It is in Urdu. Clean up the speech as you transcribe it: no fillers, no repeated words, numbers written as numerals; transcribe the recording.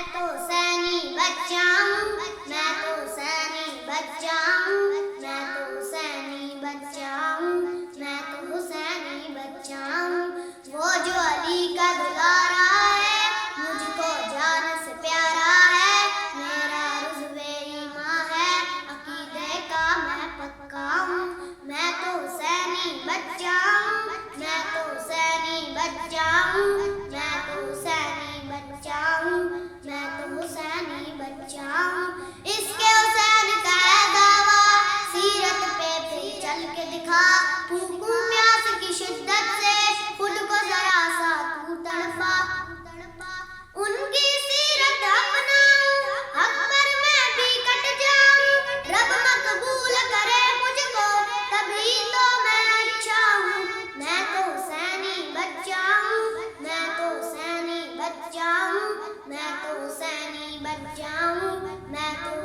تو حسینی بچہ ہوں، میں تو حسینی بچہ ہوں، میں تو حسینی بچہ ہوں، میں تو حسینی بچہ ہوں۔ وہ جو علی کا دلارا ہے، مجھ کو جان سے پیارا ہے، میرا رضوے ایماں ہے، عقیدے کا میں پکا ہوں۔ میں تو حسینی بچہ ہوں، میں تو حسینی بچہ ہوں، میں تو حسینی بچہ ہوں، میں تو حسینی بچہ ہوں۔ اس کے حسین کا ہے دعویٰ، سیرت پہ پھر چل کے دکھا، پھونکوں پیاس کی شدت سے خود کو ذرا سا تو تڑپا، ان کی سیرت اپناؤں، حق پر میں بھی کٹ جاؤں، رب مقبول کرے مجھ کو تبھی تو میں اچھا ہوں۔ میں تو حسینی بچہ ہوں، میں تو حسینی بچہ ہوں، میں تو حسینی بچہ ہوں، میں تو